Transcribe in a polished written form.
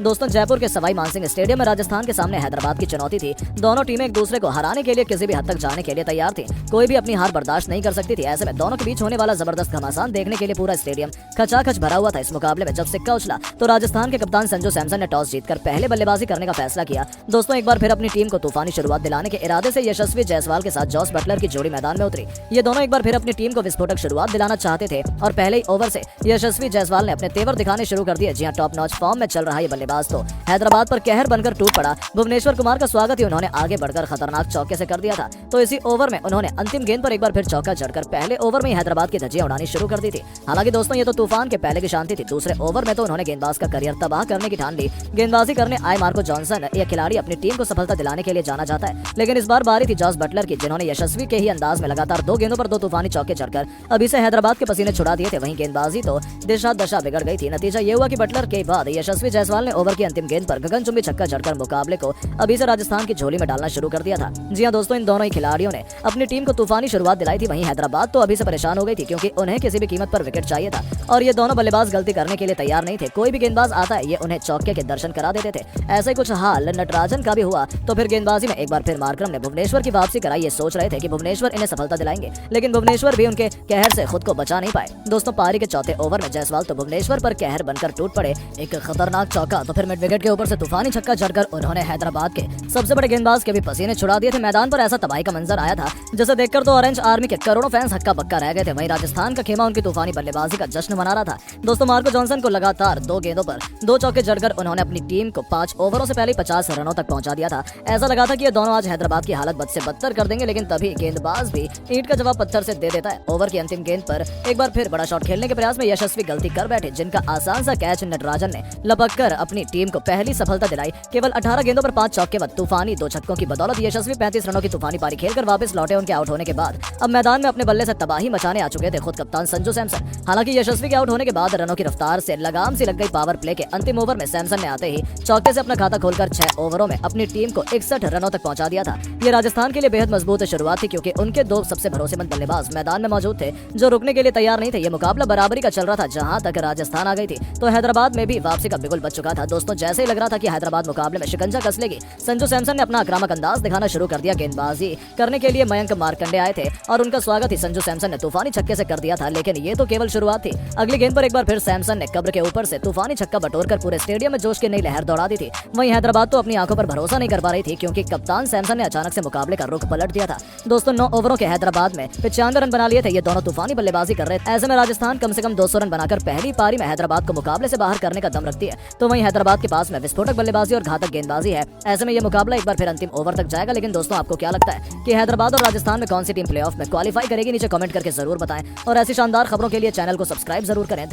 दोस्तों, जयपुर के सवाई मानसिंह स्टेडियम में राजस्थान के सामने हैदराबाद की चुनौती थी। दोनों टीमें एक दूसरे को हराने के लिए किसी भी हद तक जाने के लिए तैयार थी। कोई भी अपनी हार बर्दाश्त नहीं कर सकती थी। ऐसे में दोनों के बीच होने वाला जबरदस्त घमासान देखने के लिए पूरा स्टेडियम खचाखच भरा हुआ था। इस मुकाबले में जब सिक्का उछला तो राजस्थान के कप्तान संजू सैमसन ने टॉस जीतकर पहले बल्लेबाजी करने का फैसला किया। दोस्तों, एक बार फिर अपनी टीम को तूफानी शुरुआत दिलाने के इरादे से यशस्वी जायसवाल के साथ जॉस बटलर की जोड़ी मैदान में उतरी। ये दोनों एक बार फिर अपनी टीम को विस्फोटक शुरुआत दिलाना चाहते थे और पहले ही ओवर से यशस्वी जायसवाल ने अपने तेवर दिखाने शुरू कर दिए। जी हां, टॉप नॉच फॉर्म में चल रहा ये बल्लेबाज तो हैदराबाद पर कहर बनकर टूट पड़ा। भुवनेश्वर कुमार का स्वागत ही उन्होंने आगे बढ़कर खतरनाक चौके से कर दिया था। तो इसी ओवर में उन्होंने अंतिम गेंद पर एक बार फिर चौका जड़कर पहले ओवर में ही हैदराबाद की धज्जियां उड़ानी शुरू कर दी थी। हालांकि दोस्तों, ये तो तूफान के पहले की शांति थी। दूसरे ओवर में तो उन्होंने गेंदबाज का करियर तबाह करने की ठान ली। गेंदबाजी करने आए मार्को जॉनसन, यह खिलाड़ी अपनी टीम को सफलता दिलाने के लिए जाना जाता है, लेकिन इस बार बारी थी जॉस बटलर की, जिन्होंने यशस्वी के ही अंदाज में लगातार 2 गेंदों पर 2 तूफानी चौके जड़कर अभी से हैदराबाद के पसीने छुड़ा दिए थे। वहीं गेंदबाजी तो दिशा दशा बिगड़ गई थी। नतीजा ये हुआ कि बटलर के बाद यशस्वी जायसवाल ने ओवर की अंतिम गेंद पर गगनचुंबी छक्का जड़कर मुकाबले को अभी से राजस्थान की झोली में डालना शुरू कर दिया था। जी हां दोस्तों, इन दोनों ही खिलाड़ियों ने अपनी टीम को तूफानी शुरुआत दिलाई थी। वहीं हैदराबाद तो अभी से परेशान हो गई थी, क्योंकि उन्हें किसी भी कीमत पर विकेट चाहिए था और ये दोनों बल्लेबाज गलती करने के लिए तैयार नहीं थे। कोई भी गेंदबाज आता है, ये उन्हें चौके के दर्शन करा देते थे। ऐसा ही कुछ हाल नटराजन का भी हुआ। तो फिर गेंदबाजी में एक बार फिर मार्करम ने भुवनेश्वर की वापसी कराई। ये सोच रहे थे कि भुवनेश्वर इन्हें सफलता दिलाएंगे, लेकिन भुवनेश्वर भी उनके कहर से खुद को बचा नहीं पाए। दोस्तों, पारी के चौथे ओवर में जायसवाल तो भुवनेश्वर पर कहर बनकर टूट पड़े। एक खतरनाक चौका तो फिर मिड विकेट के ऊपर से तूफानी छक्का जड़कर उन्होंने हैदराबाद के सबसे बड़े गेंदबाज के भी पसीने छुड़ा दिए थे। मैदान पर ऐसा तबाही का मंजर आया था जिसे देखकर तो ऑरेंज आर्मी के करोड़ों फैंस हक्का बक्का रह गए थे। वहीं राजस्थान का खेमा उनकी तूफानी बल्लेबाजी का जश्न मना रहा था। दोस्तों, मार्को जॉनसन को लगातार 2 गेंदों पर 2 चौके जड़कर उन्होंने अपनी टीम को 5 ओवरों से पहले 50 रनों तक पहुंचा दिया था। ऐसा लगा था कि ये दोनों आज हैदराबाद की हालत बद से बदतर कर देंगे, लेकिन तभी गेंदबाज भी ईंट का जवाब पत्थर से दे देता है। ओवर की अंतिम गेंद पर एक बार फिर बड़ा शॉट खेलने के प्रयास में यशस्वी गलती कर बैठे, जिनका आसान सा कैच नटराजन ने लपक कर अपनी टीम को पहली सफलता दिलाई। केवल 18 गेंदों पर 5 चौके व तूफानी 2 छक्कों की बदौलत यशस्वी 35 रनों की तूफानी पारी खेलकर वापस लौटे। उनके आउट होने के बाद अब मैदान में अपने बल्ले से तबाही मचाने आ चुके थे खुद कप्तान संजू सैमसन। हालांकि यशस्वी के आउट होने के बाद रनों की रफ्तार से लगाम सी लग गई। पावर प्ले के अंतिम ओवर में सैमसन ने आते ही चौके से अपना खाता खोलकर 6 ओवरों में अपनी टीम को 61 रनों तक पहुंचा दिया था। ये राजस्थान के लिए बेहद मजबूत शुरुआत थी, क्योंकि उनके 2 सबसे भरोसेमंद बल्लेबाज मैदान में मौजूद थे, जो रुकने के लिए तैयार नहीं थे। ये मुकाबला बराबरी का चल रहा था। जहां तक राजस्थान आ गई थी तो हैदराबाद में भी वापसी का बिगुल बच चुका था। दोस्तों, जैसे ही लग रहा था कि हैदराबाद मुकाबले में शिकंजा कस लेगी, संजू सैमसन ने अपना आक्रामक अंदाज दिखाना शुरू कर दिया। गेंदबाजी करने के लिए मयंक मार्कंडे आए थे और उनका स्वागत ही संजू सैमसन ने तूफानी छक्के से कर दिया था। लेकिन ये तो केवल शुरुआत थी। अगली गेंद पर एक बार फिर सैमसन ने कब्र के ऊपर से तूफानी छक्का बटोरकर पूरे स्टेडियम में जोश की नई लहर दौड़ा दी थी। वहीं हैदराबाद तो अपनी आंखों पर भरोसा नहीं कर पा रही थी, क्योंकि कप्तान सैमसन ने अचानक से मुकाबले का रुख पलट दिया था। दोस्तों, 9 ओवरों के हैदराबाद में 95 रन बना लिए थे। ये दोनों तूफानी बल्लेबाजी कर रहे थे। ऐसे में राजस्थान कम से कम 200 रन बनाकर पहली पारी में हैदराबाद को मुकाबले से बाहर करने का दम रखती है। तो वहीं हैदराबाद के पास में विस्फोटक बल्लेबाजी और घातक गेंदबाजी है। ऐसे में ये मुकाबला एक बार फिर अंतिम ओवर तक जाएगा। लेकिन दोस्तों, आपको क्या लगता है कि हैदराबाद और राजस्थान में कौन सी टीम प्लेऑफ में क्वालिफाई करेगी? नीचे कमेंट करके जरूर बताएं और ऐसी शानदार खबरों के लिए चैनल को सब्सक्राइब जरूर करें।